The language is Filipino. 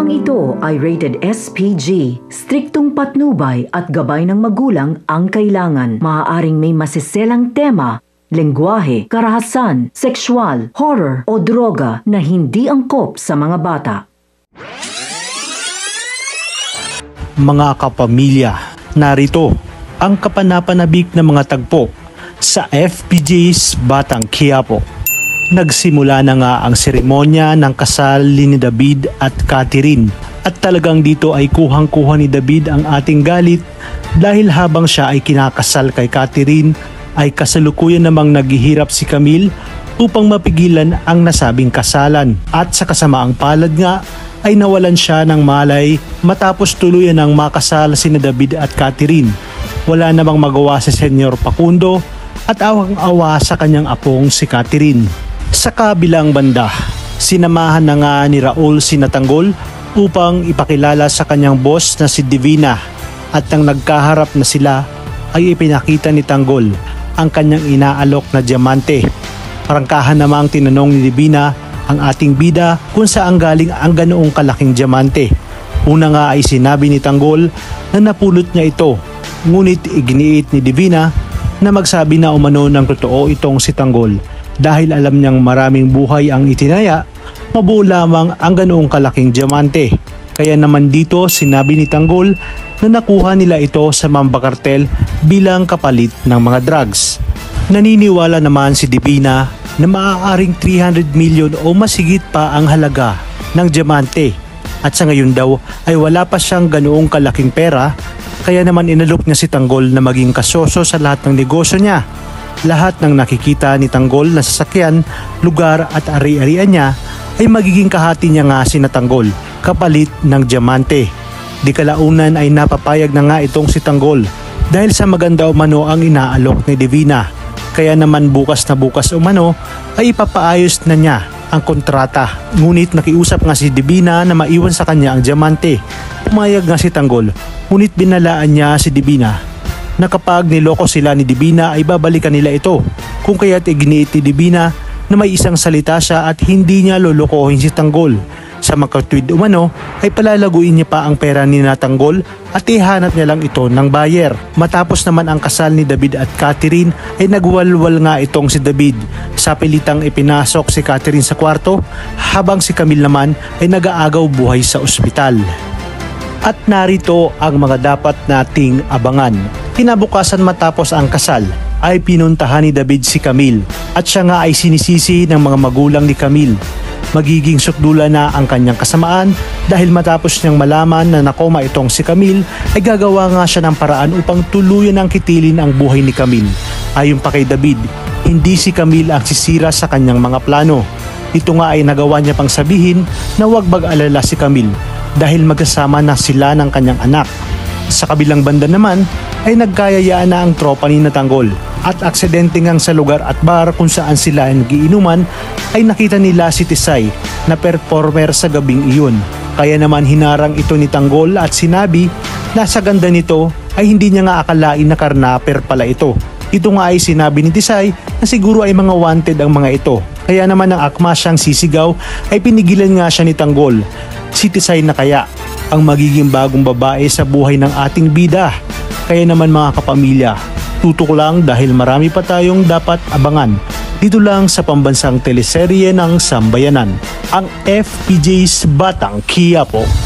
Programang ito ay rated SPG. Striktong patnubay at gabay ng magulang ang kailangan. Maaaring may masiselang tema, lengguwahe, karahasan, sexual, horror o droga na hindi angkop sa mga bata. Mga kapamilya, narito ang kapanapanabik na mga tagpo sa FPJ's Batang Quiapo. Nagsimula na nga ang seremonya ng kasal ni David at Catherine at talagang dito ay kuhang-kuha ni David ang ating galit dahil habang siya ay kinakasal kay Catherine ay kasalukuyan namang naghihirap si Camille upang mapigilan ang nasabing kasalan at sa kasamaang palad nga ay nawalan siya ng malay matapos tuluyan ng makasal sina David at Catherine. Wala namang magawa si Senyor Facundo at awang-awa sa kanyang apong si Catherine. Sa kabilang banda, sinamahan na nga ni Raul si Natanggol upang ipakilala sa kanyang boss na si Divina at nang nagkaharap na sila ay ipinakita ni Tanggol ang kanyang inaalok na diamante. Prangkahan namang tinanong ni Divina ang ating bida kung saan galing ang ganoong kalaking diamante. Una nga ay sinabi ni Tanggol na napulot niya ito, ngunit iginiit ni Divina na magsabi na umano ng totoo itong si Tanggol. Dahil alam niyang maraming buhay ang itinaya, mabuo lamang ang ganoong kalaking diamante. Kaya naman dito sinabi ni Tanggol na nakuha nila ito sa Mamba Cartel bilang kapalit ng mga drugs. Naniniwala naman si Divina na maaaring 300 million o masigit pa ang halaga ng diamante. At sa ngayon daw ay wala pa siyang ganoong kalaking pera, kaya naman inalok niya si Tanggol na maging kasoso sa lahat ng negosyo niya. Lahat ng nakikita ni Tanggol na sasakyan, lugar at ari-arian niya ay magiging kahati niya nga si Tanggol kapalit ng diamante. Di kalaunan ay napapayag na nga itong si Tanggol dahil sa maganda umano ang inaalok ni Divina. Kaya naman bukas na bukas umano ay ipapaayos na niya ang kontrata. Ngunit nakiusap nga si Divina na maiwan sa kanya ang diamante. Pumayag nga si Tanggol, ngunit binalaan niya si Divina na kapag niloko sila ni Divina ay babalikan nila ito. Kung kaya't iginiit ni Divina na may isang salita siya at hindi niya lolokohin si Tanggol. Sa magkatwid umano ay palalaguin niya pa ang pera ni Tanggol at ihanap niya lang ito ng buyer. Matapos naman ang kasal ni David at Catherine ay nagwalwal nga itong si David. Sa pilitang ipinasok si Catherine sa kwarto habang si Camille naman ay nag-aagaw buhay sa ospital. At narito ang mga dapat nating abangan. Kinabukasan matapos ang kasal ay pinuntahan ni David si Camille at siya nga ay sinisisi ng mga magulang ni Camille. Magiging sukdula na ang kanyang kasamaan dahil matapos niyang malaman na nakoma itong si Camille ay gagawa nga siya ng paraan upang tuluyan ang kitilin ang buhay ni Camille. Ayon pa kay David, hindi si Camille ang sisira sa kanyang mga plano. Ito nga ay nagawa niya pang sabihin na huwag mag-alala si Camille dahil magkasama na sila ng kanyang anak. Sa kabilang banda naman ay nagkayayaan na ang tropa ni Tanggol at aksidente ngang sa lugar at bar kung saan sila nagiinuman ay nakita nila si Tisay na performer sa gabing iyon. Kaya naman hinarang ito ni Tanggol at sinabi na sa ganda nito ay hindi niya nga akalain na karnaper pala ito. Ito nga ay sinabi ni Tisay na siguro ay mga wanted ang mga ito. Kaya naman ang akma siyang sisigaw ay pinigilan nga siya ni Tanggol. Si Tisay na kaya ang magiging bagong babae sa buhay ng ating bida. Kaya naman mga kapamilya, tutok lang dahil marami pa tayong dapat abangan dito lang sa pambansang teleserye ng Sambayanan, ang FPJ's Batang Quiapo.